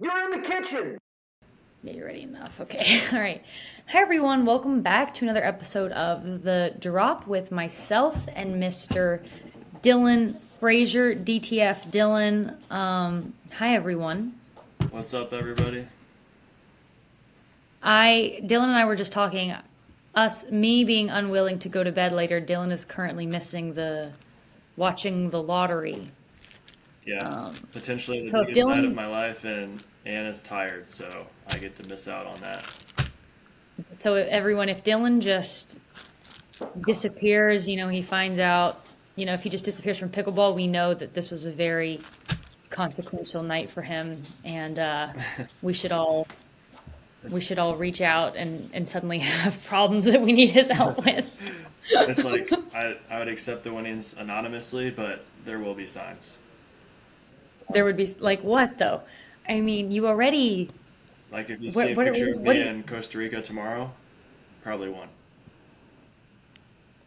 You're in the kitchen. Yeah, you're ready enough. Okay. All right. Hi, everyone. Welcome back to another episode of The Drop with myself and Mr. Dylan Frazier, DTF Dylan. Hi, everyone. What's up, everybody? Dylan and I were just talking. Me being unwilling to go to bed later. Dylan is currently missing watching the lottery. Yeah, potentially the So if biggest night of Dylan, my life, and Anna's tired, so I get to miss out on that. so everyone, if Dylan just disappears, he finds out, if he just disappears from pickleball, we know that this was a very consequential night for him, and we should all we It's should all reach out and suddenly have problems that we need his help with. it's like I would accept the winnings anonymously, but there will be signs. There would be like what though? I mean, you already Like if you see what a what picture of what? me in Costa Rica tomorrow, probably won.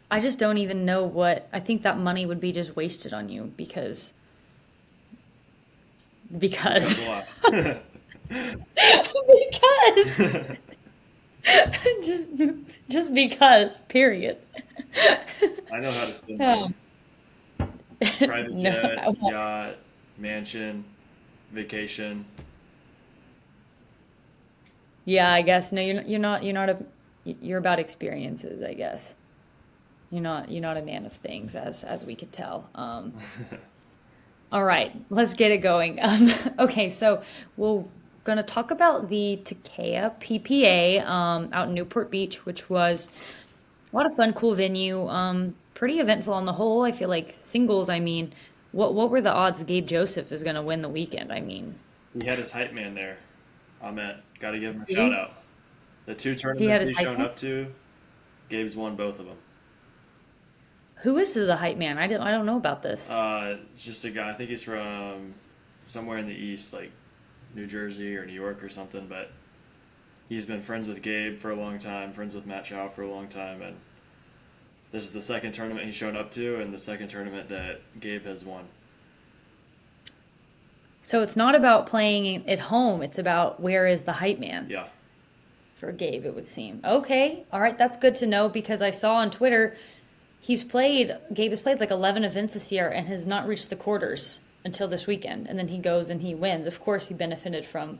I just don't even know what I think that money would be just wasted on you because Because what? because just just because period. I know how to spend money. Um, Private no, jet, yacht, mansion, vacation. yeah, I guess no. You're about experiences. I guess you're not a man of things, as we could tell. All right, let's get it going. Okay, so we're gonna talk about the Takeya PPA out in Newport Beach, which was a lot of fun, cool venue. Pretty eventful on the whole. I feel like singles. I mean, what were the odds Gabe Joseph is gonna win the weekend? I mean, He had his hype man there. Ahmet, got to give him a did shout he? out. The two He had tournaments his he's hype shown man. up to, Gabe's won both of them. Who is the hype man? I don't know about this. It's just a guy. I think he's from somewhere in the east, like New Jersey or New York or something. But he's been friends with Gabe for a long time, friends with Matt Chow for a long time, and this is the second tournament he's shown up to, and the second tournament that Gabe has won. So it's not about playing at home. It's about where is the hype man Yeah, for Gabe, it would seem. Okay, all right, that's good to know because I saw on Twitter Gabe has played like 11 events this year and has not reached the quarters until this weekend. And then he goes and he wins. Of course, he benefited from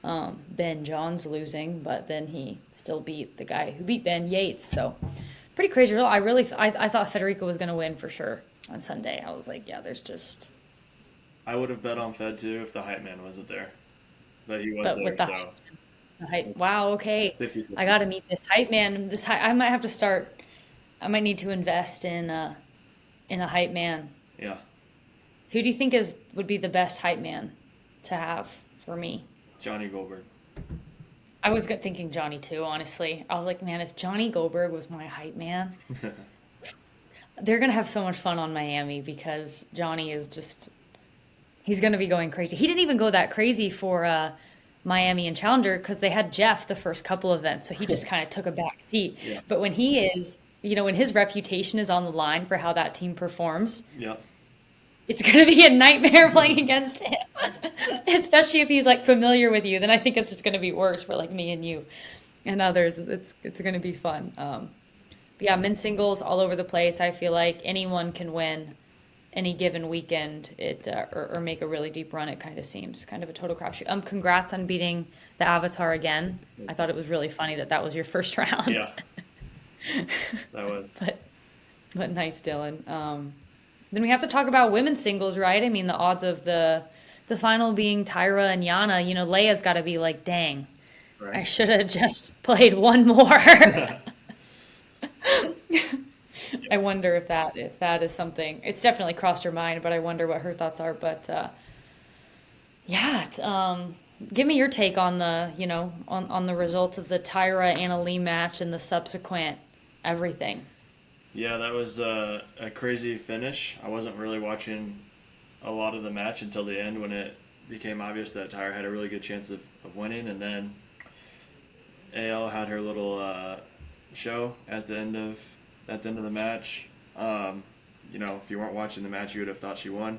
Ben Johns losing, but then he still beat the guy who beat Ben Yates. So pretty crazy. I thought Federico was going to win for sure on Sunday. I was like, yeah, there's just, I would have bet on Fed too if the hype man wasn't there, but he was but with there, the so hype, wow, okay. I 50-50. got to meet this hype man. I might have to start, I might need to invest in a hype man. Yeah, Who do you think would be the best hype man to have for me? Johnny Goldberg. I was thinking Johnny too, honestly. I was like, man, if Johnny Goldberg was my hype man, they're gonna have so much fun on Miami because Johnny is just he's gonna be going crazy. He didn't even go that crazy for Miami and Challenger because they had Jeff the first couple events, so he just kind of took a back seat. Yeah, But when he is, when his reputation is on the line for how that team performs, yeah. it's going to be a nightmare playing against him, especially if he's like familiar with you. Then I think it's just going to be worse for like me and you and others. It's going to be fun. But yeah, men's singles all over the place. I feel like anyone can win any given weekend. Or make a really deep run. It kind of seems kind of a total crapshoot. Congrats on beating the Avatar again. I thought it was really funny that was your first round. Yeah, that was. but but nice, Dylan. Then we have to talk about women's singles, right? I mean, the odds of the final being Tyra and Yana. Leia's got to be like, dang, I Right. should have just played one more. I wonder if that is something. It's definitely crossed her mind, but I wonder what her thoughts are. But yeah, give me your take on on the results of the Tyra Anna Leigh match and the subsequent everything. Yeah, that was a crazy finish. I wasn't really watching a lot of the match until the end when it became obvious that Tyra had a really good chance of winning, and then AL had her little show at the end of the match. If you weren't watching the match, you would have thought she won.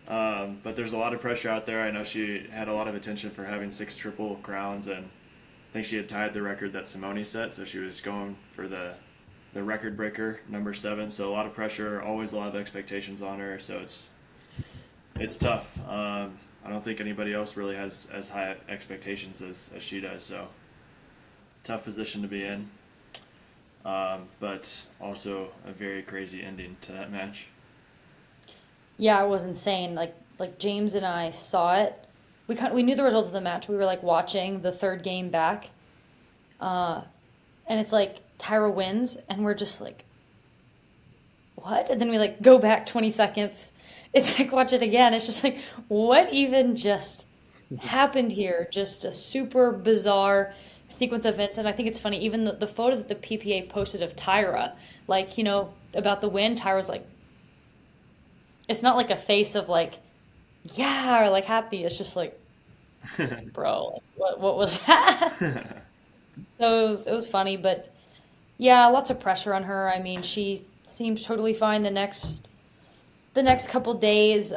But there's a lot of pressure out there. I know she had a lot of attention for having 6 triple crowns, and I think she had tied the record that Simone set, so she was going for the record breaker, number 7. So a lot of pressure, always a lot of expectations on her. So it's tough. I don't think anybody else really has as high expectations as she does. So tough position to be in, but also a very crazy ending to that match. Yeah, it was insane. Like James and I saw it. We knew the result of the match. We were like watching the third game back, and it's like Tyra wins, and we're just like, what? And then we like go back 20 seconds. It's like watch it again. It's just like what even just happened here? Just a super bizarre sequence of events. And I think it's funny, even the photo that the PPA posted of Tyra, like, about the win, Tyra's like, it's not like a face of like, yeah, or like happy. It's just like, bro, like, what was that? So it was funny, but yeah, lots of pressure on her. I mean, she seems totally fine the next couple days.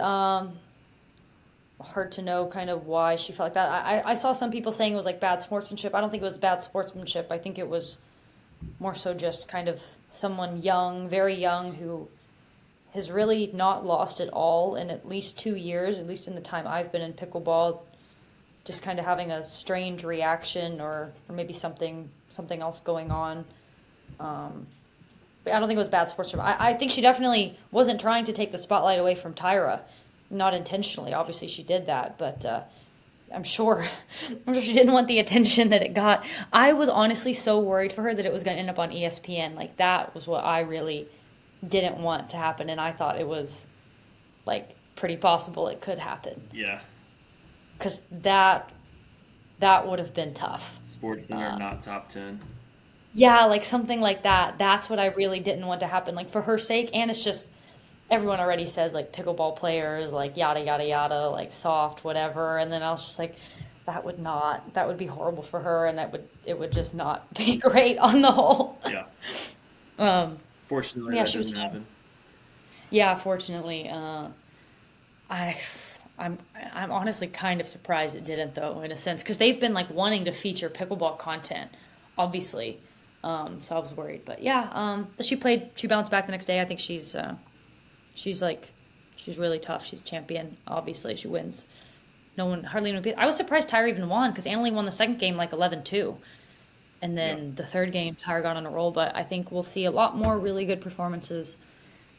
Hard to know kind of why she felt like that. I saw some people saying it was like bad sportsmanship. I don't think it was bad sportsmanship. I think it was more so just kind of someone young, very young, who has really not lost it all in at least 2 years, at least in the time I've been in pickleball, just kind of having a strange reaction or maybe something else going on. But I don't think it was bad sportsmanship. I think she definitely wasn't trying to take the spotlight away from Tyra, not intentionally. Obviously, she did that, but I'm sure, I'm sure she didn't want the attention that it got. I was honestly so worried for her that it was going to end up on ESPN. Like that was what I really didn't want to happen, and I thought it was like pretty possible it could happen Yeah. because that would have been tough. Sports Center, not top 10. Yeah, like something like that. That's what I really didn't want to happen. Like for her sake, and it's just everyone already says like pickleball players, like yada yada yada, like soft, whatever. And then I was just like, that would be horrible for her, and it would just not be great on the whole. Yeah. Um, Fortunately, yeah, that she was didn't fine. happen. Yeah, fortunately, I, I'm honestly kind of surprised it didn't though, in a sense, because they've been like wanting to feature pickleball content, obviously. So I was worried, but yeah. But she bounced back the next day. I think she's like, she's really tough. She's champion. Obviously, she wins. No one hardly anyone beat. I was surprised Tyra even won because Anna Leigh won the second game like 11-2, and Yeah. then the third game Tyra got on a roll. But I think we'll see a lot more really good performances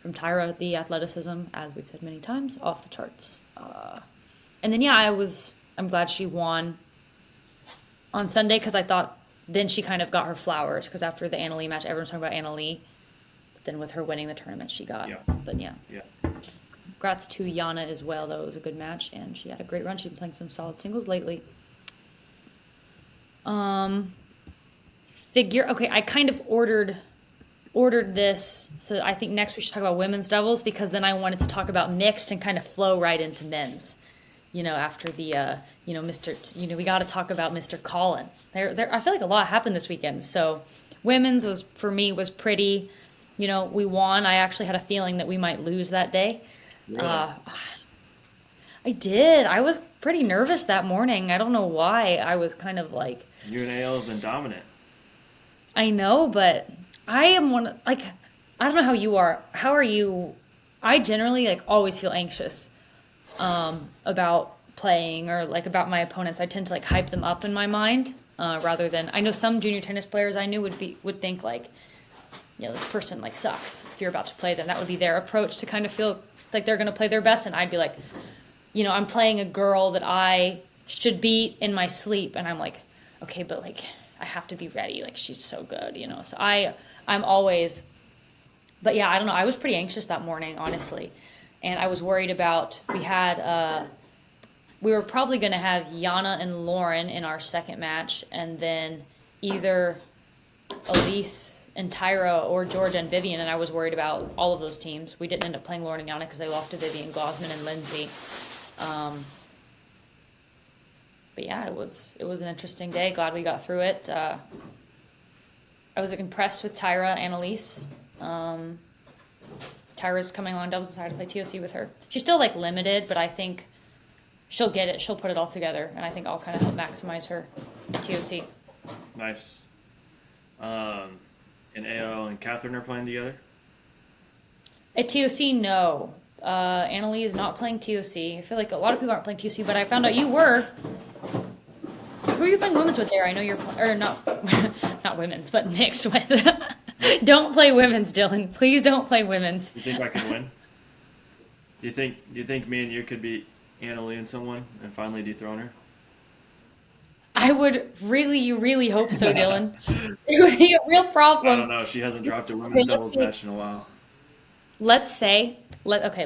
from Tyra. The athleticism, as we've said many times, off the charts. And then yeah, I'm glad she won on Sunday because I thought then she kind of got her flowers because after the Anna Leigh match, everyone's talking about Anna Leigh. But then with her winning the tournament, she got. Yeah. But yeah, Yeah. congrats to Yana as well. Though it was a good match and she had a great run. She's been playing some solid singles lately. Figure. Okay, I kind of ordered this, so I think next we should talk about women's doubles because then I wanted to talk about mixed and kind of flow right into men's. After the we got to talk about Mr. Colin. I feel like a lot happened this weekend. So women's was pretty. We won. I actually had a feeling that we might lose that day. Really? I did. I was pretty nervous that morning. I don't know why. I was kind of like, UNAL has been dominant. I know, but I am I don't know how you are. How are you? I generally like always feel anxious about playing or like about my opponents. I tend to like hype them up in my mind rather than I know some junior tennis players I knew would think like, this person like sucks. If you're about to play them, that would be their approach to kind of feel like they're going to play their best, and I'd be like, I'm playing a girl that I should beat in my sleep, and I'm like, okay, but like I have to be ready. Like she's so good, So I'm always, but yeah, I don't know. I was pretty anxious that morning, honestly. And I was worried about, we were probably going to have Yana and Lauren in our second match, and then either Elise and Tyra or Georgia and Vivian, and I was worried about all of those teams. We didn't end up playing Lauren and Yana because they lost to Vivian, Glausman, and Lindsay. But yeah, it was an interesting day. Glad we got through it. I was impressed with Tyra and Elise. Tyra's coming along doubles with Tyra to play TOC with her. She's still like limited, but I think she'll get it. She'll put it all together, and I think I'll kind of help maximize her at TOC. Nice. And AL and Catherine are playing together? At TOC, no. Anna Leigh is not playing TOC. I feel like a lot of people aren't playing TOC, but I found out you were. Who are you playing women's with there? I know you're or not, not women's, but mixed with. Don't play women's, Dylan. Please don't play women's. You think I could win? Do you think me and you could beat Anna Leigh and someone and finally dethrone her? I would really, really hope so, Dylan. It would be a real problem. I don't know. She hasn't dropped a women's doubles match in a while. Let's say that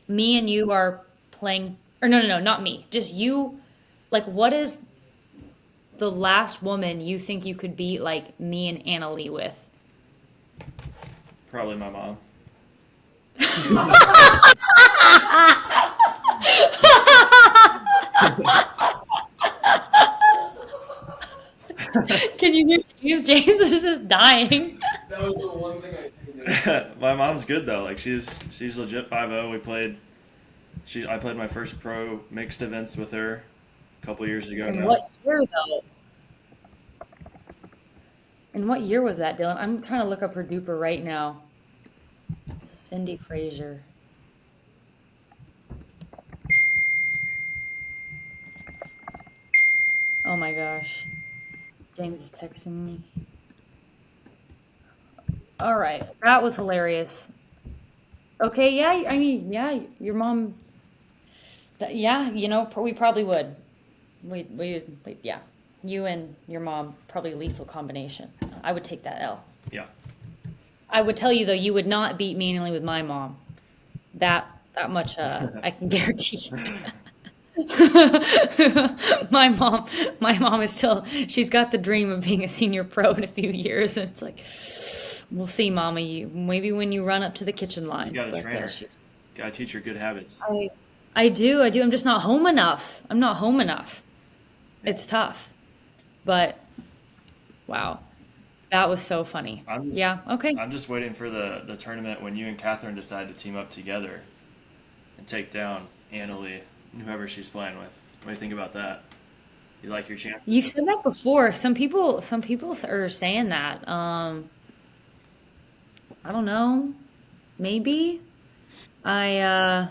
me and you are playing, or no, not me, just you. Like, what is the last woman you think you could beat, like, me and Anna Leigh with? Probably my mom. Can you hear James? James is just dying. That was the one thing I tuned My mom's good though. Like she's legit 5-0. I played my first pro mixed events with her a couple years ago now. What year though? And what year was that, Dylan? I'm trying to look up her duper right now. Cindy Frazier. Oh my gosh. James is texting me. All right, that was hilarious. Okay, yeah, I mean, yeah, your mom. Yeah, you know, we probably would. Yeah, you and your mom probably lethal combination. I would take that L. Yeah. I would tell you though, you would not beat me anally with my mom. That much I can guarantee. My mom is still, she's got the dream of being a senior pro in a few years, and it's like, we'll see, Mama. Maybe when you run up to the kitchen line. You gotta train her. Gotta teach her good habits. I do. I'm just not home enough. I'm not home enough. It's tough. But wow. That was so funny. Yeah, okay. I'm just waiting for the tournament when you and Catherine decide to team up together and take down Anna Leigh and whoever she's playing with. What do you think about that? You like your chances? You've said that before. Some people are saying that. I don't know. Maybe. I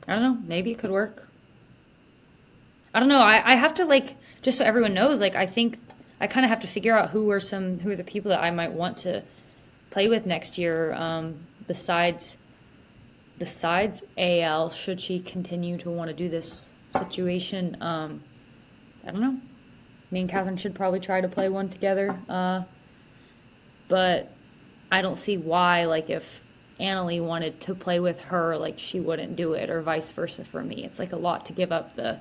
don't know. Maybe it could work. I don't know. I have to, like, just so everyone knows, like, I think I kind of have to figure out who are the people that I might want to play with next year, besides AL, should she continue to want to do this situation. I don't know. Me and Catherine should probably try to play one together. But I don't see why, like, if Anna Leigh wanted to play with her, like, she wouldn't do it, or vice versa for me. It's like a lot to give up the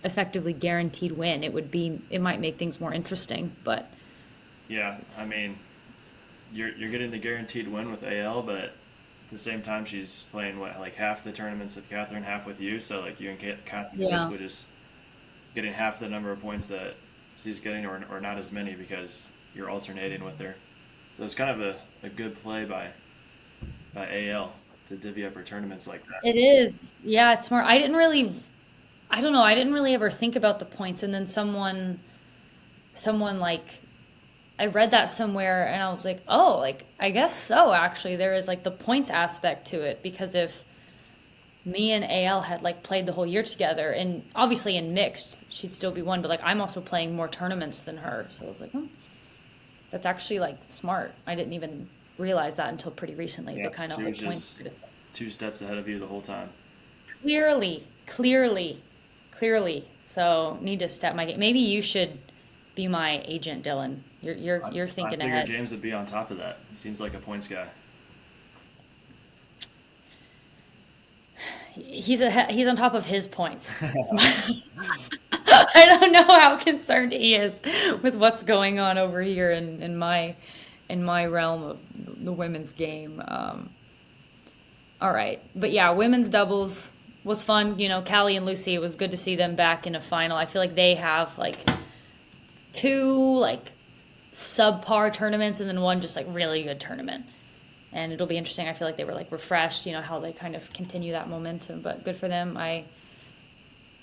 effectively guaranteed win. It might make things more interesting, but yeah, I mean, you're getting the guaranteed win with AL, but at the same time she's playing like half the tournaments with Catherine, half with you, so like you and Catherine are basically just getting half the number of points that she's getting, or not as many, because you're alternating with her. So it's kind of a good play by AL to divvy up her tournaments like that. It is. Yeah, it's smart. I don't know. I didn't really ever think about the points, and then someone like, I read that somewhere, and I was like, oh, like, I guess so. Actually, there is like the points aspect to it, because if me and AL had like played the whole year together, and obviously in mixed, she'd still be one, but like I'm also playing more tournaments than her, so I was like, oh, that's actually like smart. I didn't even realize that until pretty recently. Yeah, the kind of she was points. just 2 steps ahead of you the whole time. Clearly. So need to step my game. Maybe you should be my agent, Dylan. You're thinking ahead. I figured James would be on top of that. He seems like a points guy. He's on top of his points. I don't know how concerned he is with what's going on over here in my realm of the women's game. All right, but yeah, women's doubles was fun. You know, Callie and Lucy, it was good to see them back in a final. I feel like they have like 2 like subpar tournaments and then one just like really good tournament. And it'll be interesting. I feel like they were like refreshed, how they kind of continue that momentum, but good for them.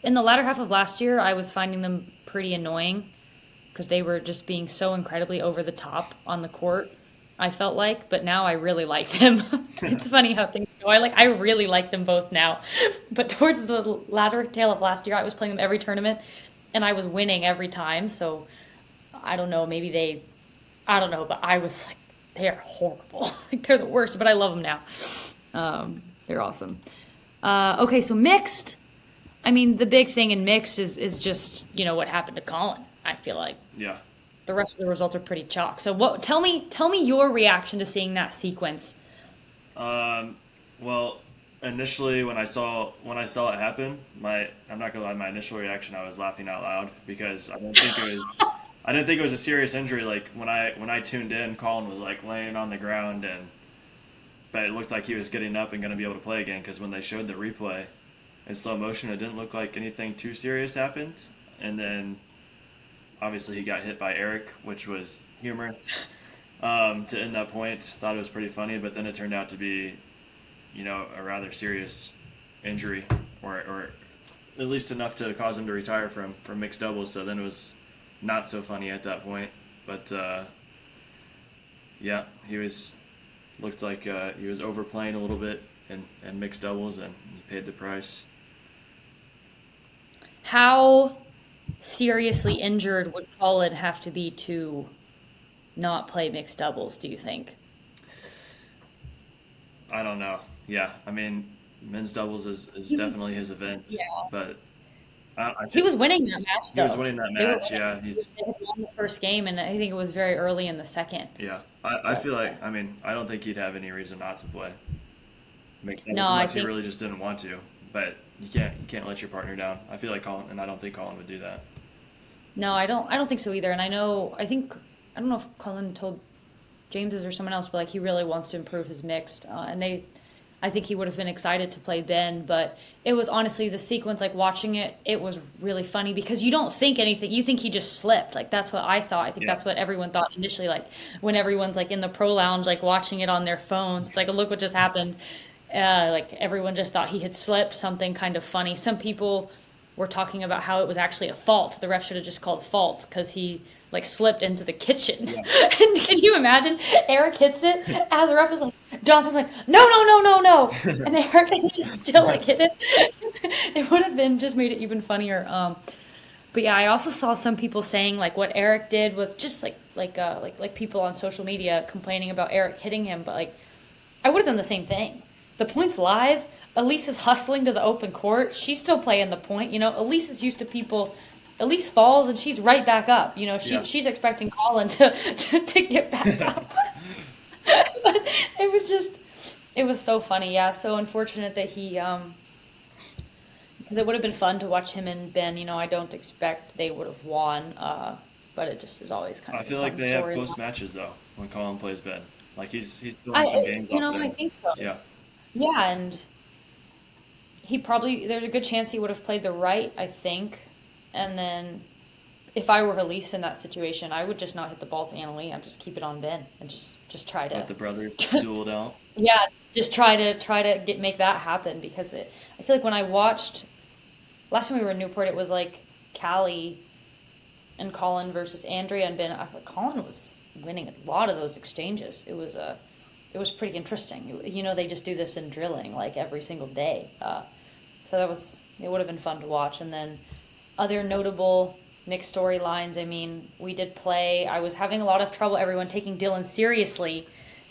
In the latter half of last year, I was finding them pretty annoying because they were just being so incredibly over the top on the court, I felt like, but now I really like them. It's funny how things go. I really like them both now. But towards the latter tail of last year, I was playing them every tournament and I was winning every time. So I don't know, I don't know, but I was like, they're horrible. They're the worst, but I love them now. They're awesome. Okay, so mixed. I mean, the big thing in mixed is just, what happened to Colin, I feel like. Yeah. The rest of the results are pretty chalk. So tell me your reaction to seeing that sequence. Well, initially when I saw it happen, I'm not gonna lie, my initial reaction, I was laughing out loud because I didn't think it was a serious injury. Like when I tuned in, Colin was like laying on the ground, but it looked like he was getting up and gonna be able to play again because when they showed the replay in slow motion, it didn't look like anything too serious happened. And then obviously he got hit by Eric, which was humorous to end that point. Thought it was pretty funny, but then it turned out to be, a rather serious injury, or at least enough to cause him to retire from mixed doubles. So then it was not so funny at that point. But yeah, looked like he was overplaying a little bit in mixed doubles, and he paid the price. How seriously injured would Colin have to be to not play mixed doubles, do you think? I don't know. Yeah, I mean, men's doubles is definitely his event. Yeah. But I think he was winning that match, though. He was winning that match, yeah. They had won the first game, and I think it was very early in the second. Yeah. I feel like, I don't think he'd have any reason not to play mixed doubles No, unless he really just didn't want to. But you can't let your partner down. I feel like Colin, and I don't think Colin would do that. No, I don't think so either. And I don't know if Colin told James's or someone else, but like he really wants to improve his mixed. I think he would have been excited to play Ben, but it was honestly the sequence, like watching it, it was really funny because you don't think anything. You think he just slipped. Like that's what I thought. I think that's what everyone thought initially. Like when everyone's like in the pro lounge, like watching it on their phones, it's like, look what just happened. Like everyone just thought he had slipped, something kind of funny. Some people were talking about how it was actually a fault. The ref should have just called fault because he like slipped into the kitchen. Yeah. And can you imagine? Eric hits it as the ref is like, Jonathan's like, no. And Eric still like hit it. It would have been just made it even funnier. But yeah, I also saw some people saying like what Eric did was just like people on social media complaining about Eric hitting him. But like, I would have done the same thing. The point's live. Elise is hustling to the open court. She's still playing the point. Elise is used to people. Elise falls and she's right back up. She's expecting Colin to get back up. But it was so funny. Yeah, so unfortunate that he, because it would have been fun to watch him and Ben. I don't expect they would have won, but it just is always kind of. I feel like they have close matches though when Colin plays Ben. Like he's throwing some games off there. I think so. Yeah. Yeah, and there's a good chance he would have played the right, I think. And then if I were Elise in that situation, I would just not hit the ball to Anna Leigh. I'd just keep it on Ben and just try to let the brothers duel it out. Yeah, just try to make that happen because I feel like when I watched last time we were in Newport, it was like Callie and Colin versus Andrea and Ben. I thought Colin was winning a lot of those exchanges. It was pretty interesting. They just do this in drilling like every single day. So it would have been fun to watch. And then other notable mixed storylines, we did play. I was having a lot of trouble, everyone taking Dylan seriously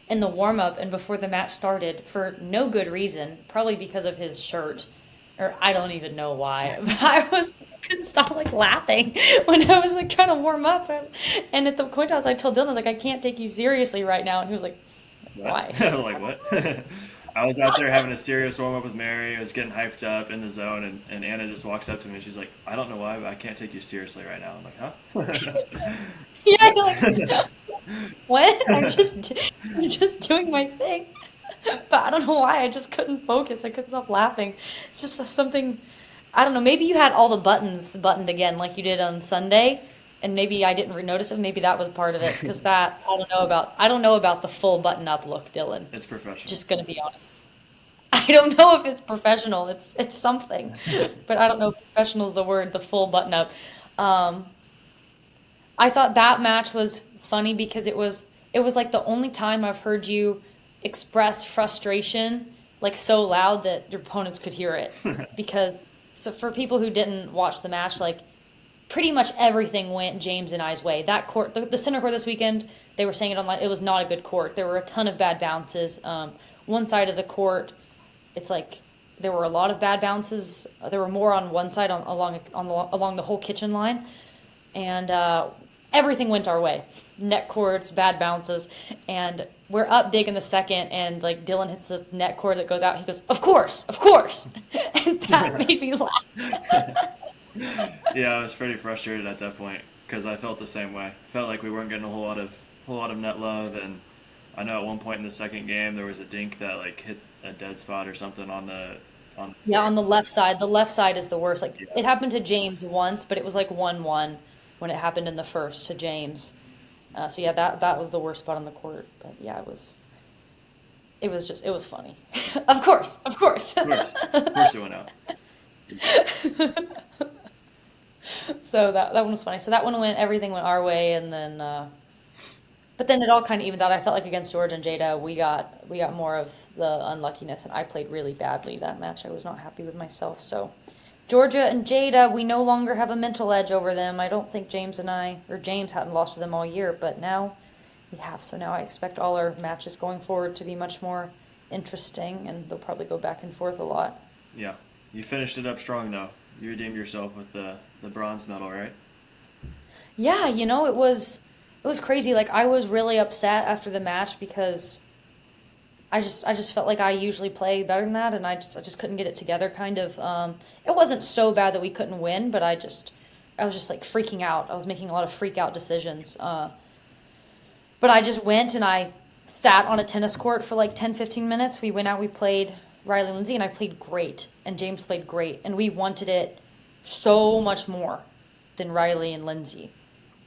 in the warm-up and before the match started for no good reason, probably because of his shirt, or I don't even know why. But I couldn't stop laughing when I was trying to warm up. And at the point I told Dylan, I was like, I can't take you seriously right now. And he was like, why? Like what? I was out there having a serious warm-up with Mary. I was getting hyped up in the zone, and Anna just walks up to me and she's like, I don't know why, but I can't take you seriously right now. I'm like, huh? Yeah, you're like, what? I'm just doing my thing. But I don't know why. I just couldn't focus. I couldn't stop laughing. Just something, I don't know. Maybe you had all the buttons buttoned again like you did on Sunday, and maybe I didn't notice it. Maybe that was part of it because that I don't know about the full button up look, Dylan. It's professional. Just gonna be honest. I don't know if it's professional. It's something, but I don't know if professional is the word. The full button up. Um, I thought that match was funny because it was like the only time I've heard you express frustration like so loud that your opponents could hear it. Because so for people who didn't watch the match, like pretty much everything went James and I's way. That court, the center court this weekend, they were saying it online. It was not a good court. There were a ton of bad bounces. One side of the court, it's like there were a lot of bad bounces. There were more on one side along the whole kitchen line, and everything went our way. Net courts, bad bounces, and we're up big in the second, and like Dylan hits the net cord that goes out. He goes, of course," and that made me laugh. Yeah, I was pretty frustrated at that point because I felt the same way. Felt like we weren't getting a whole lot of net love, and I know at one point in the second game there was a dink that like hit a dead spot or something on the Yeah, on the left side. The left side is the worst. Like Yeah. it happened to James once, but it was like 1-1 when it happened in the first to James. So yeah, that was the worst spot on the court. But yeah, it was funny. Of course. Of course it went out. So that one was funny. So that one everything went our way, and then but then it all kind of evens out. I felt like against George and Jada, we got more of the unluckiness, and I played really badly that match. I was not happy with myself. So Georgia and Jada, we no longer have a mental edge over them. I don't think James hadn't lost to them all year, but now we have. So now I expect all our matches going forward to be much more interesting, and they'll probably go back and forth a lot. Yeah, you finished it up strong though. You redeemed yourself with the bronze medal, right? Yeah, it was crazy. Like I was really upset after the match because I just felt like I usually play better than that, and I just couldn't get it together. Kind of. It wasn't so bad that we couldn't win, but I was just like freaking out. I was making a lot of freak out decisions. But I just went and I sat on a tennis court for like 10-15 minutes. We went out, we played Riley and Lindsay, and I played great, and James played great, and we wanted it so much more than Riley and Lindsay.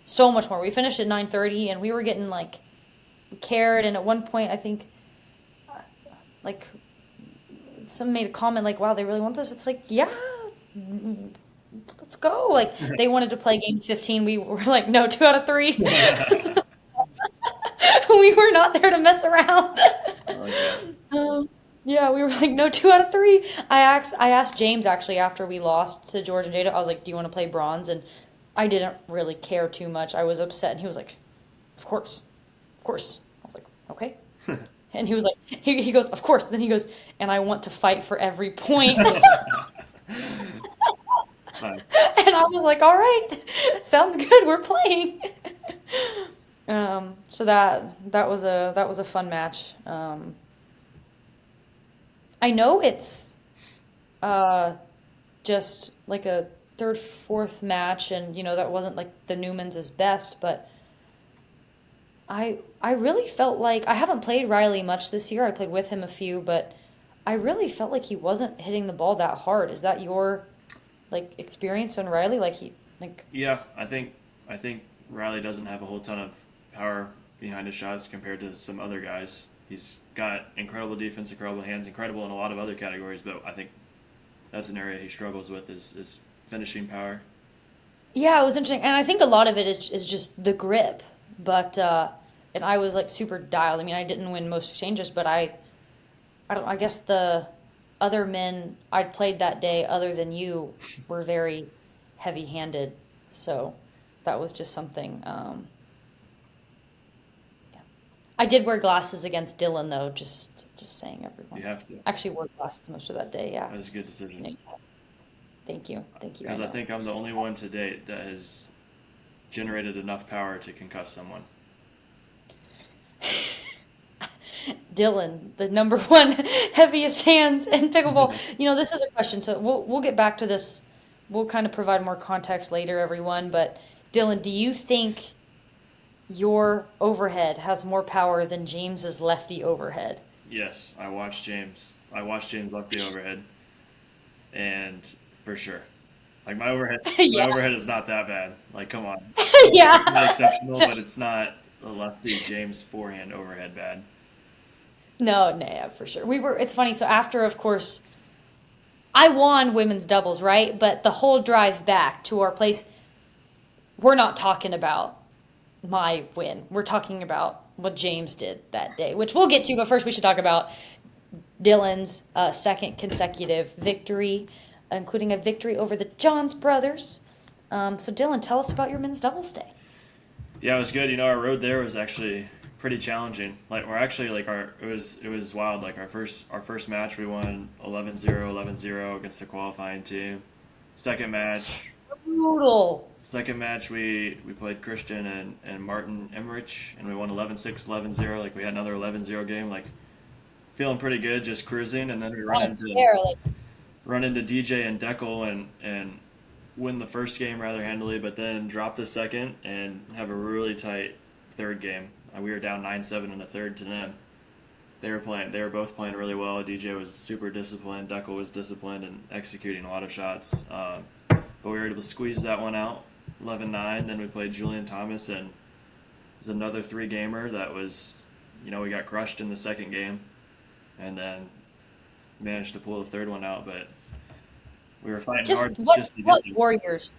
So much more. We finished at 9:30, and we were getting like cared, and at one point I think like someone made a comment like, "Wow, they really want this." It's like, yeah, let's go. Like they wanted to play game 15. We were like, no, 2 out of 3. We were not there to mess around. Yeah, we were like, no, 2 out of 3. I asked James actually after we lost to George and Jada. I was like, do you want to play bronze? And I didn't really care too much. I was upset, and he was like, of course. I was like, okay. And he was like, he goes, of course. Then he goes, and I want to fight for every point. And I was like, all right, sounds good. We're playing. So that was a fun match. I know it's just like a third, fourth match, and that wasn't like the Newmans' best, but I really felt like I haven't played Riley much this year. I played with him a few, but I really felt like he wasn't hitting the ball that hard. Is that your like experience on Riley? Yeah, I think Riley doesn't have a whole ton of power behind his shots compared to some other guys. He's got incredible defense, incredible hands, incredible in a lot of other categories, but I think that's an area he struggles with is finishing power. Yeah, it was interesting, and I think a lot of it is just the grip. But and I was like super dialed. I mean, I didn't win most exchanges, but I guess the other men I'd played that day, other than you, were very heavy-handed. So that was just something. Yeah. I did wear glasses against Dylan, though. Just saying, everyone. You have to. Actually wore glasses most of that day. Yeah. That was a good decision. Yeah. Thank you. Because I think I'm the only one to date that has generated enough power to concuss someone. Dylan, the number one heaviest hands in pickleball. This is a question, so we'll get back to this. We'll kind of provide more context later, everyone. But Dylan, do you think your overhead has more power than James's lefty overhead? Yes, I watched James lefty overhead, and for sure, Like my Yeah. overhead is not that bad. Like, come on. It's not Yeah. exceptional, but it's not a lefty James forehand overhead bad. No, no, yeah, for sure. It's funny. So after, of course, I won women's doubles, right? But the whole drive back to our place, we're not talking about my win. We're talking about what James did that day, which we'll get to. But first, we should talk about Dylan's second consecutive victory, including a victory over the Johns brothers. So, Dylan, tell us about your men's doubles day. Yeah, it was good. You know, our road there was actually pretty challenging. Like, we're actually like it was wild. Like our first match, we won 11-0, 11-0 against the qualifying team. Second match, Brutal. we played Christian and Martin Emmerich, and we won 11-6, 11-0. Like we had another 11-0 game. Like feeling pretty good, just cruising, and then we run into DJ and Deckel and win the first game rather handily, but then drop the second and have a really tight third game. We were down 9-7 in the third to them. They were both playing really well. DJ was super disciplined. Deckel was disciplined and executing a lot of shots. But we were able to squeeze that one out, 11-9. Then we played Julian Thomas, and it was another three-gamer that was, we got crushed in the second game, and then managed to pull the third one out. But we were fighting hard just to what get warriors,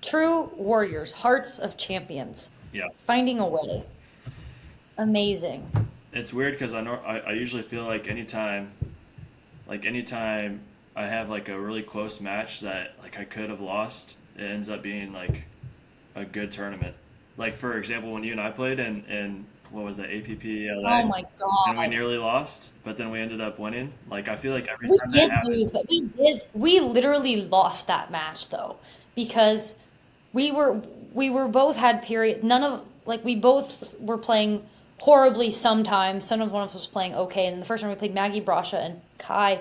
true warriors, hearts of champions. Yeah. Finding a way. Amazing. It's weird because I usually feel like anytime I have like a really close match that like I could have lost, it ends up being like a good tournament. Like for example, when you and I played and what was that, APP LA? Oh my God. And we nearly lost, but then we ended up winning. Like I feel like every We time did that happens, lose that. We literally lost that match though, because we were both had period. We both were playing horribly sometimes. Sometimes one of us was playing okay. And the first time we played Maggie Brasha and Kai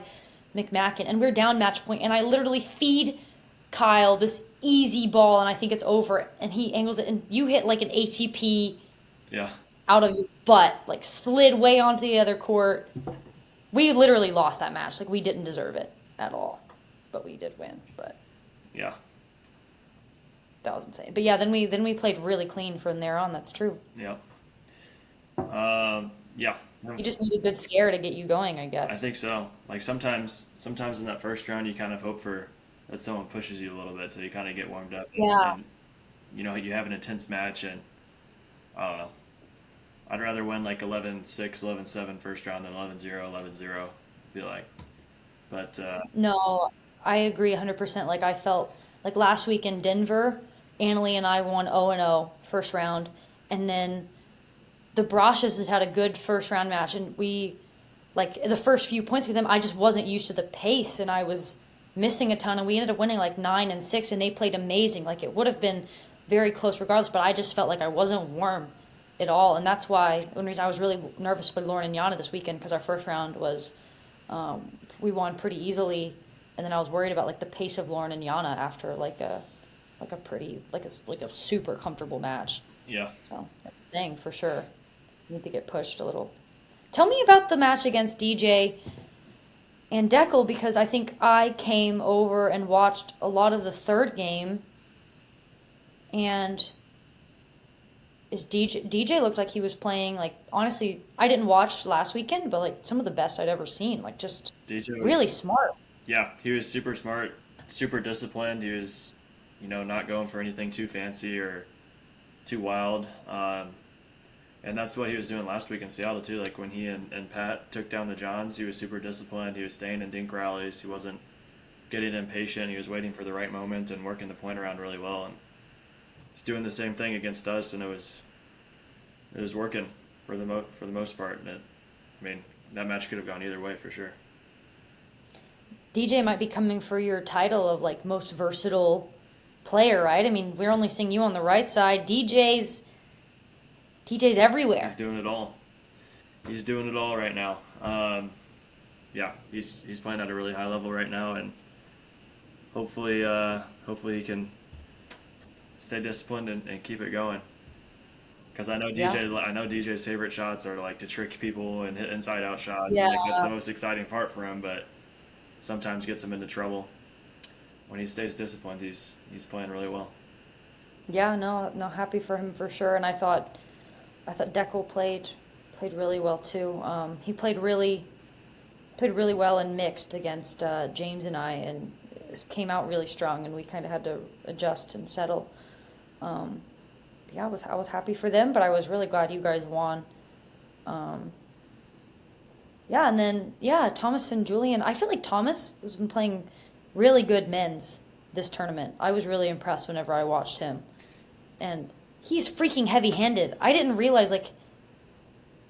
McMacken, and we were down match point, and I literally feed Kyle this easy ball, and I think it's over, and he angles it, and you hit like an ATP yeah, out of your butt, like slid way onto the other court. We literally lost that match. Like we didn't deserve it at all, but we did win. But yeah, that was insane. But yeah, then we played really clean from there on. That's true. yeah, yeah. You just need a good scare to get you going, I guess. I think so. Like sometimes in that first round, you kind of hope for that someone pushes you a little bit, so you kind of get warmed up. Yeah. And, you have an intense match, and I don't know. I'd rather win like 11-6, 11-7 first round than 11-0, 11-0. I feel like, but No, I agree 100%. Like I felt like last week in Denver, Anna Leigh and I won 0-0 first round, and then the Brashas has had a good first round match, and we, like the first few points with them, I just wasn't used to the pace, and I was missing a ton, and we ended up winning like 9-6, and they played amazing. Like it would have been very close regardless, but I just felt like I wasn't warm at all, and that's why one reason I was really nervous with Lauren and Yana this weekend, because our first round was we won pretty easily, and then I was worried about like the pace of Lauren and Yana after like a super comfortable match. yeah. So that's the thing for sure. You need to get pushed a little. Tell me about the match against DJ and Deckel, because I think I came over and watched a lot of the third game, and DJ looked like he was playing, like, honestly, I didn't watch last weekend, but like some of the best I'd ever seen. Like just DJ really smart. Yeah, he was super smart, super disciplined. He was, not going for anything too fancy or too wild. And that's what he was doing last week in Seattle too. Like when he and Pat took down the Johns, he was super disciplined. He was staying in dink rallies. He wasn't getting impatient. He was waiting for the right moment and working the point around really well. And he's doing the same thing against us, and it was working for the most part. And that match could have gone either way for sure. DJ might be coming for your title of like most versatile player, right? I mean, we're only seeing you on the right side. DJ's everywhere. He's doing it all. He's doing it all right now. Yeah, he's playing at a really high level right now, and hopefully he can stay disciplined and keep it going. Because I know DJ's favorite shots are like to trick people and hit inside out shots. Yeah. And like that's the most exciting part for him, but sometimes gets him into trouble. when he stays disciplined, he's playing really well. Yeah, no, happy for him for sure. And I thought Dekel played really well too. He played really well in mixed against James and I, and came out really strong. And we kind of had to adjust and settle. Yeah, I was happy for them, but I was really glad you guys won. Yeah, and then Thomas and Julian. I feel like Thomas has been playing really good men's this tournament. I was really impressed whenever I watched him, and he's freaking heavy-handed. I didn't realize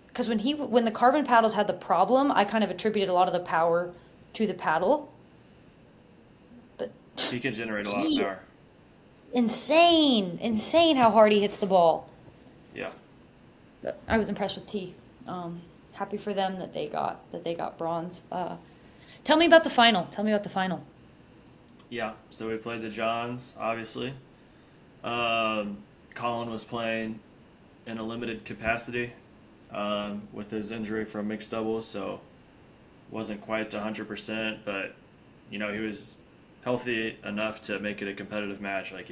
because when the carbon paddles had the problem, I kind of attributed a lot of the power to the paddle. But He can generate a lot of power. Insane how hard he hits the ball. Yeah. But I was impressed with T. Happy for them that they got bronze. Tell me about the final. Yeah, so we played the Johns, obviously. Colin was playing in a limited capacity with his injury from mixed doubles, so wasn't quite to 100%, but he was healthy enough to make it a competitive match. Like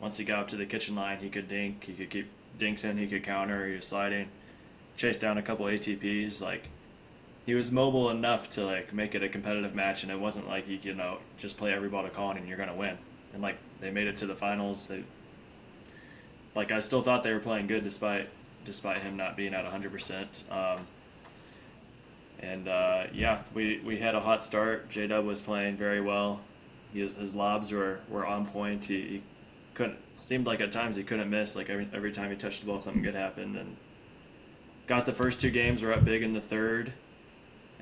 once he got up to the kitchen line, he could dink, he could keep dinks in, he could counter, he was sliding, chase down a couple ATPs. Like, he was mobile enough to make it a competitive match, and it wasn't like you just play every ball to Colin and you're gonna win. And they made it to the finals. I still thought they were playing good despite him not being at 100%. We had a hot start. J-Dub was playing very well. His lobs were on point. He seemed like at times he couldn't miss. Every time he touched the ball, something good happened. And got the first two games. Were up big in the third,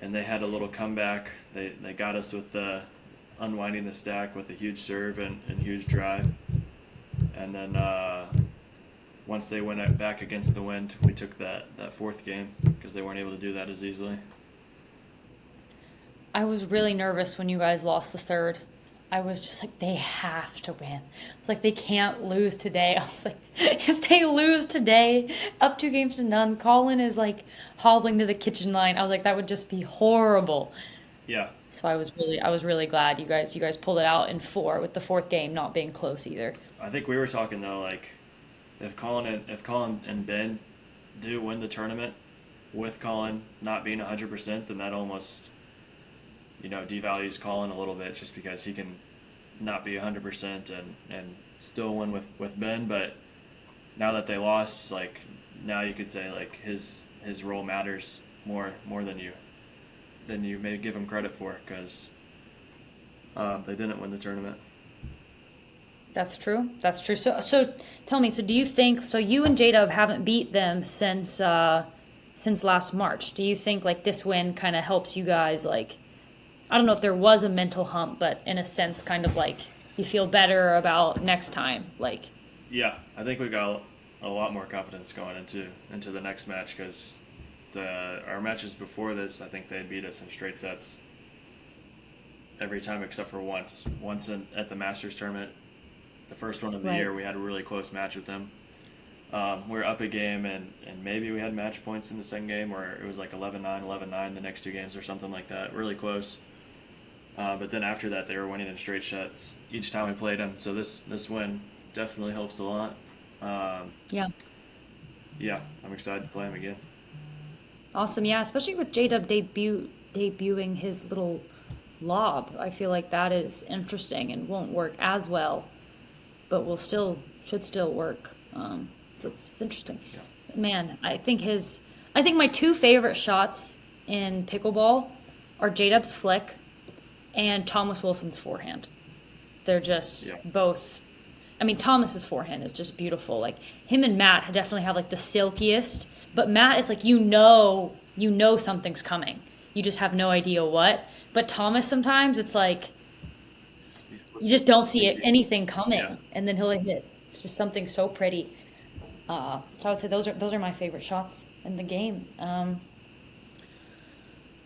and they had a little comeback. They got us with the unwinding the stack with a huge serve and huge drive. And then once they went back against the wind, we took that fourth game because they weren't able to do that as easily. I was really nervous when you guys lost the third. I was just like, they have to win. It's like, they can't lose today. I was like, if they lose today, up 2-0, Colin is hobbling to the kitchen line. I was like, that would just be horrible. Yeah. So I was really glad you guys pulled it out in 4 with the fourth game not being close either. I think we were talking though, if Colin and Ben do win the tournament with Colin not being 100%, then that almost devalues Colin a little bit, just because he can not be 100% and still win with Ben. But now that they lost, now you could say his role matters more than you may give him credit for, because they didn't win the tournament. That's true. So tell me, do you think, you and J-Dub haven't beat them since last March? Do you think this win kind of helps you guys, I don't know if there was a mental hump, but in a sense kind of you feel better about next time? Yeah, I think we got a lot more confidence going into the next match, because our matches before this, I think they beat us in straight sets every time except for once. At the Masters tournament, the first one of the year, we had a really close match with them. We were up a game, and maybe we had match points in the second game, or it was 11-9, 11-9 the next two games or something like that, really close. But then after that, they were winning in straight sets each time we played them. So this win definitely helps a lot. Yeah, I'm excited to play them again. Awesome, yeah, especially with J-Dub debuting his little lob. I feel like that is interesting and won't work as well, but should still work. It's interesting. Yeah. Man, I think my 2 favorite shots in pickleball are J-Dub's flick and Thomas Wilson's forehand. They're just both. I mean, Thomas's forehand is just beautiful. Him and Matt definitely have the silkiest, but Matt is you know something's coming. You just have no idea what. But Thomas, sometimes it's you just don't see anything coming, and then he'll hit. It's just something so pretty. So I would say those are my favorite shots in the game.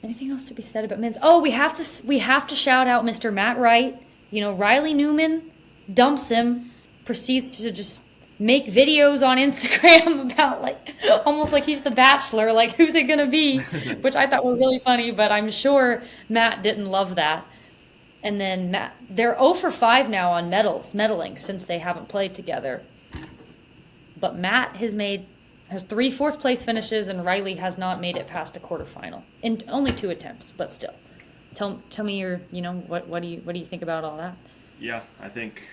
Anything else to be said about men's? Oh, we have to shout out Mr. Matt Wright. Riley Newman dumps him, proceeds to just make videos on Instagram about almost like he's the Bachelor, who's it gonna be? Which I thought were really funny, but I'm sure Matt didn't love that. And then Matt, they're 0 for 5 now on medaling since they haven't played together. But Matt has 3 fourth place finishes, and Riley has not made it past a quarterfinal in only 2 attempts, but still. Tell me what do you think about all that? Yeah, I think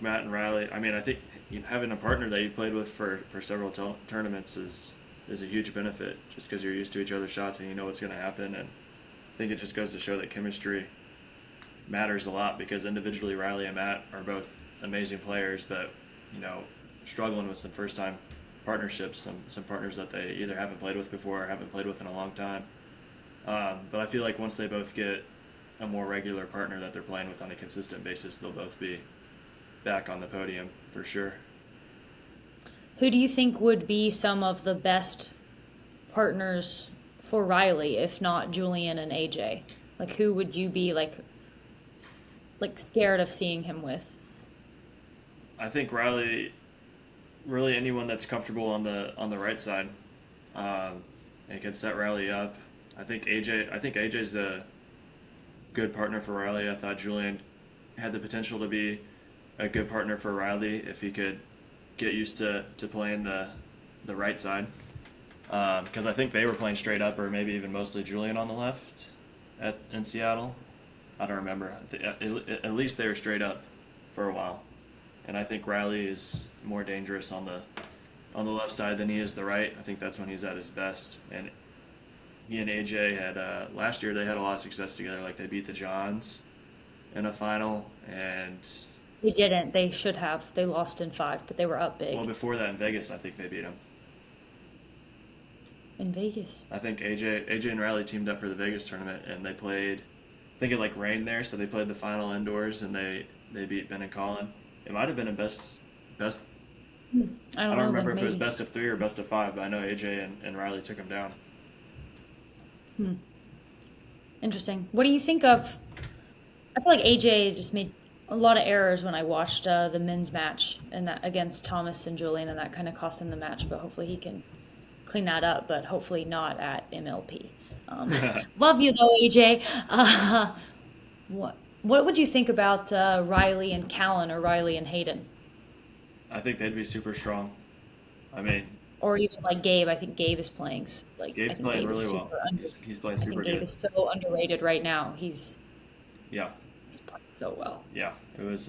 Matt and Riley. I mean, I think having a partner that you've played with for several tournaments is a huge benefit, just because you're used to each other's shots and you know what's going to happen. And I think it just goes to show that chemistry matters a lot, because individually Riley and Matt are both amazing players, but struggling with some first time partnerships, some partners that they either haven't played with before or haven't played with in a long time. But I feel like once they both get a more regular partner that they're playing with on a consistent basis, they'll both be back on the podium for sure. Who do you think would be some of the best partners for Riley, if not Julian and AJ? Like, who would you be like scared of seeing him with? I think Riley, really anyone that's comfortable on the right side, and can set Riley up. I think AJ's the good partner for Riley. I thought Julian had the potential to be a good partner for Riley if he could get used to playing the right side. Because I think they were playing straight up, or maybe even mostly Julian on the left in Seattle. I don't remember. At least they were straight up for a while. And I think Riley is more dangerous on the left side than he is the right. I think that's when he's at his best. And he and AJ had last year, they had a lot of success together. Like, they beat the Johns in a final, and They didn't. They should have. They lost in 5, but they were up big. well, before that in Vegas, I think they beat him. In Vegas. I think AJ and Riley teamed up for the Vegas tournament, and they played. I think it rained there, so they played the final indoors, and they beat Ben and Colin. It might have been a best. I don't remember if it was best of 3 or best of 5, but I know AJ and Riley took them down. Interesting. What do you think of? I feel like AJ just made a lot of errors when I watched the men's match and that against Thomas and Julian, and that kind of cost him the match. But hopefully he can clean that up. But hopefully not at MLP. Love you though, AJ. What would you think about Riley and Collin, or Riley and Hayden? I think they'd be super strong. I mean, or even like Gabe. I think Gabe is playing Gabe's playing really well. He's playing super good. Gabe is so underrated right now. He's playing so well. Yeah, it was.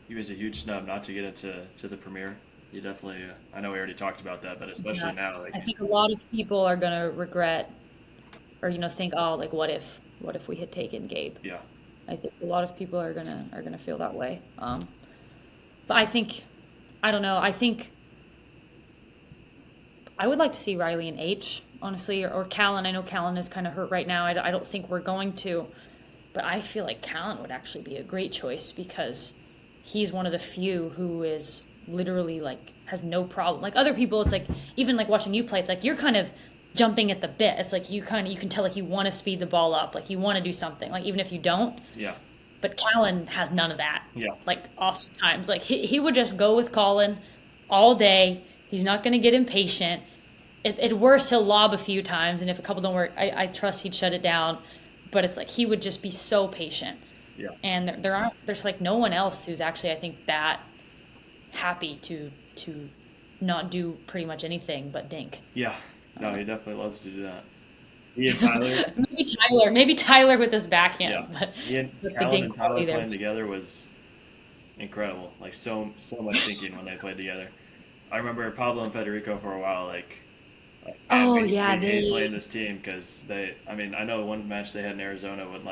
He was a huge snub not to get into the premiere. He definitely. I know we already talked about that, but especially now, I think a lot of people are gonna regret, or think, oh, like what if we had taken Gabe? Yeah. I think a lot of people are gonna feel that way. But I think, I don't know. I think I would like to see Riley and H, honestly, or Collin. I know Collin is kind of hurt right now. I don't think we're going to, but I feel like Collin would actually be a great choice, because he's one of the few who is literally has no problem. Like other people, it's like, even watching you play, it's like you're kind of jumping at the bit. It's like you can tell you want to speed the ball up, you want to do something, even if you don't. Yeah. But Collin has none of that. Yeah. Oftentimes, he would just go with Colin all day. He's not going to get impatient. At worst, he'll lob a few times, and if a couple don't work, I trust he'd shut it down. But it's he would just be so patient. Yeah. And there's no one else who's actually, I think, that happy to not do pretty much anything but dink. Yeah. No, he definitely loves to do that. He and Tyler. maybe Tyler with his backhand. Yeah. But he and Colin and Tyler playing together was incredible. So much thinking when they played together. I remember Pablo and Federico for a while. They playing this team, because I know one match they had in Arizona when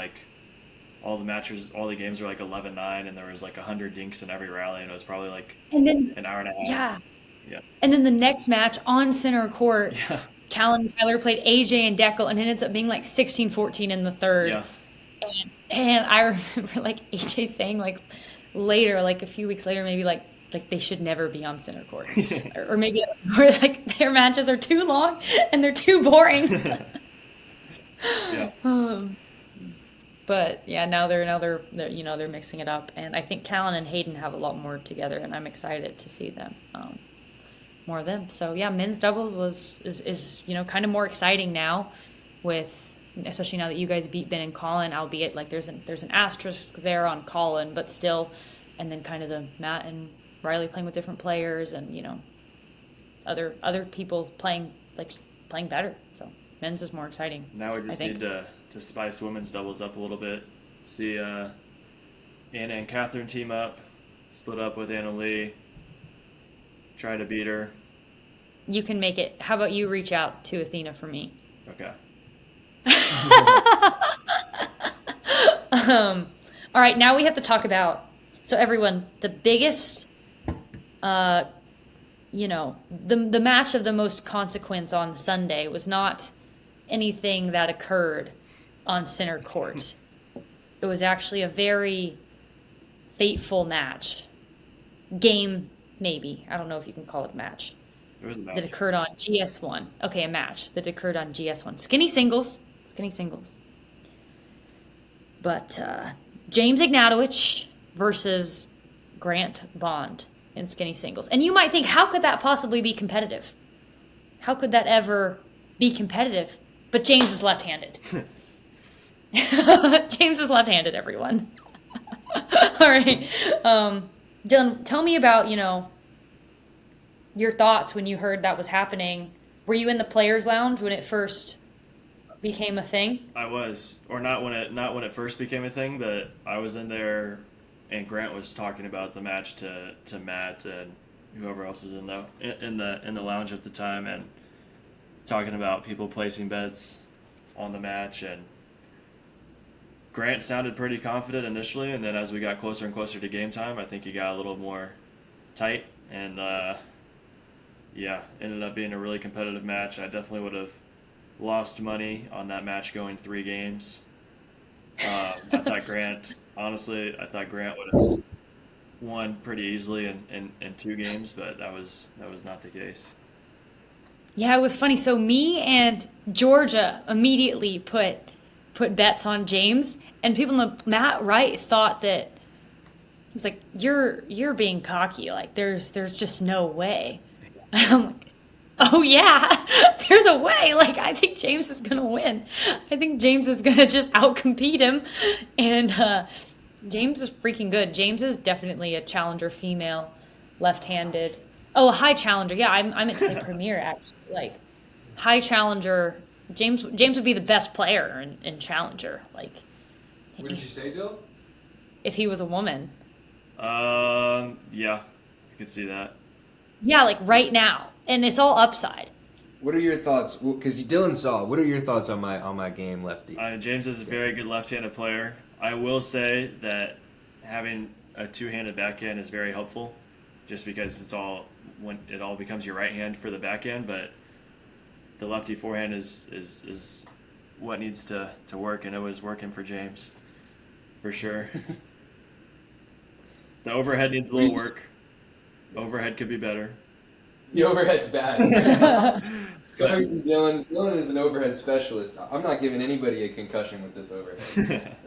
all the games were 11-9, and there was 100 dinks in every rally, and it was probably an hour and a half. Yeah. And then the next match on center court, yeah. Collin and Tyler played AJ and Deckel, and it ends up being 16-14 in the third. Yeah. And I remember AJ saying later, a few weeks later, maybe they should never be on center court, or maybe their matches are too long and they're too boring. Yeah. But yeah, now they're mixing it up, and I think Collin and Hayden have a lot more together, and I'm excited to see them, more of them. So yeah, men's doubles is kind of more exciting now, with especially now that you guys beat Ben and Colin, albeit like there's an asterisk there on Colin, but still, and then kind of the Matt and Riley playing with different players, and other people playing better. So men's is more exciting. Now we just need to spice women's doubles up a little bit. See Anna and Catherine team up, split up with Anna Leigh, try to beat her. You can make it. How about you reach out to Athena for me? Okay. All right, now we have to talk about, so everyone, the biggest, the match of the most consequence on Sunday was not anything that occurred on center court. It was actually a very fateful match. Game, maybe. I don't know if you can call it a match. It was a match. That occurred on GS1. Okay, a match that occurred on GS1. Skinny singles. But James Ignatowicz versus Grant Bond in skinny singles. And you might think, how could that possibly be competitive? How could that ever be competitive? But James is left-handed. James is left-handed, everyone. All right. Dylan, tell me about, your thoughts when you heard that was happening. Were you in the players' lounge when it first became a thing? I was, or not when it first became a thing, but I was in there, and Grant was talking about the match to Matt and whoever else was in the lounge at the time, and talking about people placing bets on the match. And Grant sounded pretty confident initially, and then as we got closer and closer to game time, I think he got a little more tight, and ended up being a really competitive match. I definitely would have lost money on that match going 3 games. I thought Grant would have won pretty easily in 2 games, but that was not the case. Yeah, it was funny. So me and Georgia immediately put bets on James, and people in the Matt Wright thought that it was like, you're being cocky. Like there's just no way. And I'm like, oh yeah, there's a way. Like I think James is gonna win. I think James is gonna just outcompete him, and James is freaking good. James is definitely a challenger female, left-handed. Oh, a high challenger. Yeah, I meant to say premier actually. Like high challenger. James would be the best player in challenger. Like. What did you say, Dill? If he was a woman. Yeah, I could see that. Yeah, like right now, and it's all upside. What are your thoughts? Because Dylan saw. What are your thoughts on my game, lefty? James is a very good left-handed player. I will say that having a 2-handed backhand is very helpful, just because it all becomes your right hand for the backhand. But the lefty forehand is what needs to work, and it was working for James, for sure. The overhead needs a little work. Overhead could be better. The overhead's bad. Dylan is an overhead specialist. I'm not giving anybody a concussion with this overhead.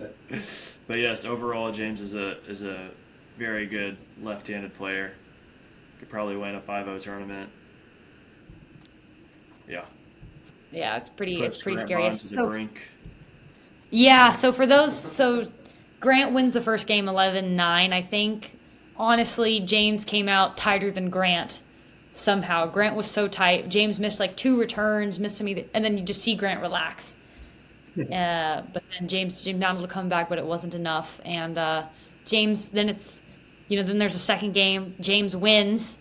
But yes, overall, James is a very good left-handed player. Could probably win a 5-0 tournament. Yeah. Yeah, it's pretty scary. Bond to the brink. Yeah, so Grant wins the first game 11-9, I think. Honestly, James came out tighter than Grant somehow. Grant was so tight. James missed like 2 returns, missed him either, and then you just see Grant relax. But then James managed to come back, but it wasn't enough. And James, then then there's a second game. James wins.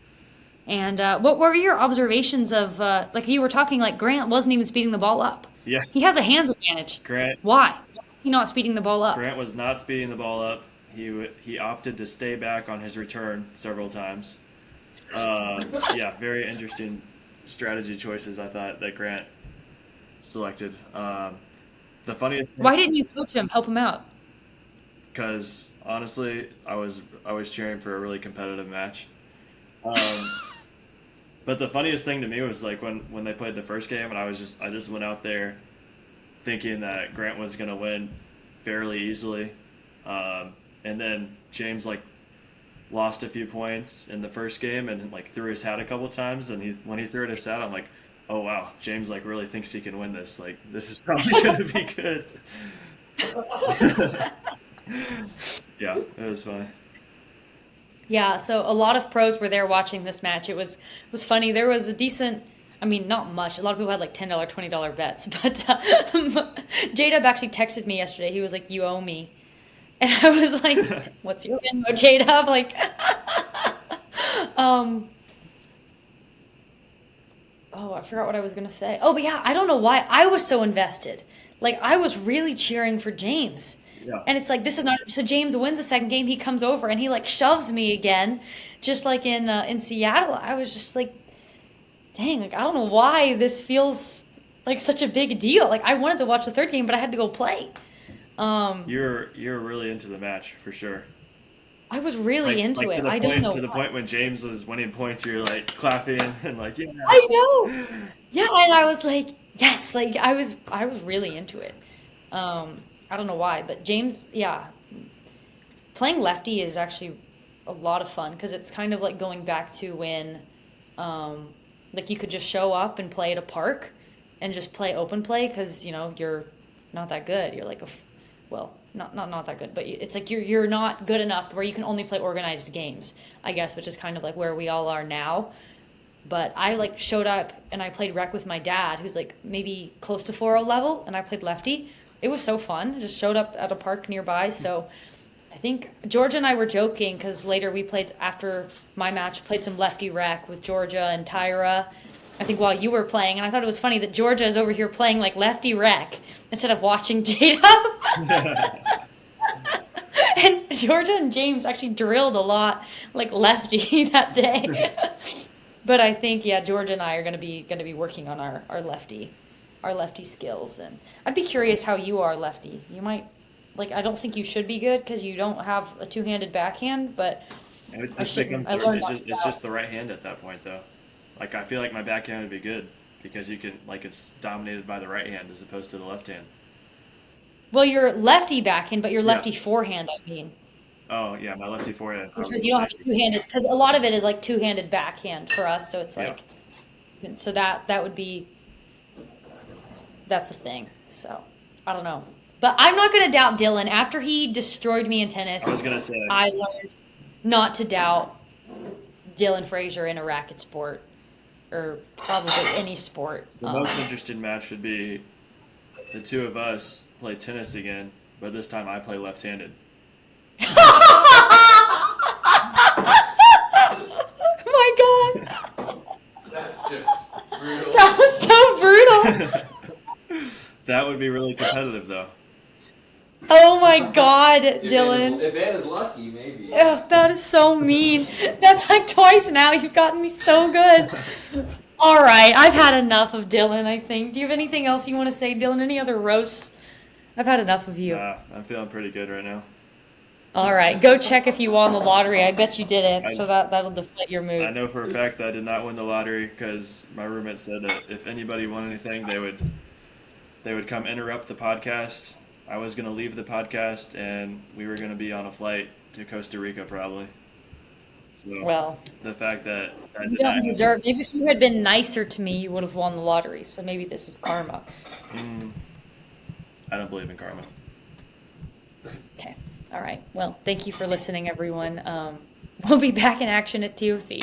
And what were your observations of, like you were talking, like Grant wasn't even speeding the ball up. Yeah. He has a hands advantage. Why? Why is he not speeding the ball up? Grant was not speeding the ball up. He opted to stay back on his return several times. Very interesting strategy choices I thought that Grant selected. The funniest thing, Why didn't you coach him, help him out? because honestly, I was cheering for a really competitive match. But the funniest thing to me was like when they played the first game, and I just went out there thinking that Grant was gonna win fairly easily, and then James like lost a few points in the first game and like threw his hat a couple times, and when he threw his hat, I'm like, oh wow, James like really thinks he can win this. Like this is probably gonna be good. Yeah, it was funny. Yeah, so a lot of pros were there watching this match. It was funny. There was a decent, I mean, not much. A lot of people had like $10, $20 bets, but J-Dub actually texted me yesterday. He was like, "You owe me," and I was like, "What's your Venmo, J-Dub?" Like, oh, I forgot what I was gonna say. Oh, but yeah, I don't know why I was so invested. Like, I was really cheering for James. Yeah. And it's like, this is not, so James wins the second game, he comes over and he like shoves me again, just like in Seattle. I was just like, dang, like I don't know why this feels like such a big deal. Like I wanted to watch the third game, but I had to go play. You're really into the match for sure. I was really into it. To the I point, don't know to the why. point when James was winning points, you're like clapping and like, yeah. I know. Yeah, and I was like, yes, like I was really into it. I don't know why, but James, yeah, playing lefty is actually a lot of fun because it's kind of like going back to when, like you could just show up and play at a park and just play open play because, you know, you're not that good. You're like well, not that good, but it's like you're not good enough where you can only play organized games, I guess, which is kind of like where we all are now. But I like showed up and I played rec with my dad, who's like maybe close to 4-0 level, and I played lefty. It was so fun. Just showed up at a park nearby. So I think Georgia and I were joking because later we played, after my match, played some lefty rec with Georgia and Tyra, I think while you were playing. And I thought it was funny that Georgia is over here playing like lefty rec instead of watching Jada. And Georgia and James actually drilled a lot like lefty that day. But I think, yeah, Georgia and I are gonna be working on our lefty skills, and I'd be curious how you are lefty. You might, like, I don't think you should be good because you don't have a two-handed backhand, but It's I just, shouldn't. I it's learned just, it's just the right hand at that point though. Like I feel like my backhand would be good because you can, like, it's dominated by the right hand as opposed to the left hand. Well, you're lefty backhand, but you're lefty forehand, I mean. Oh yeah, my lefty forehand. Because you don't have two-handed, because a lot of it is like two-handed backhand for us, so it's like, so that would be, that's the thing. So I don't know, but I'm not gonna doubt Dylan. After he destroyed me in tennis, I was gonna say I learned not to doubt Dylan Frazier in a racket sport, or probably any sport. the most interesting match would be the two of us play tennis again, but this time I play left-handed. Oh my god, That's just brutal. that was so brutal. That would be really competitive though. Oh my god, Dylan. If Anna's lucky, maybe. Ugh, that is so mean. That's like twice now. You've gotten me so good. All right, I've had enough of Dylan, I think. Do you have anything else you want to say, Dylan? Any other roasts? I've had enough of you. I'm feeling pretty good right now. All right, go check if you won the lottery. I bet you didn't, so that'll deflate your mood. I know for a fact that I did not win the lottery because my roommate said that if anybody won anything, they would come interrupt the podcast. I was going to leave the podcast, and we were going to be on a flight to Costa Rica probably. So Well, the fact that I you did don't not deserve. Maybe if you had been nicer to me, you would have won the lottery. So maybe this is karma. I don't believe in karma. Okay. All right. Well, thank you for listening, everyone. We'll be back in action at TOC.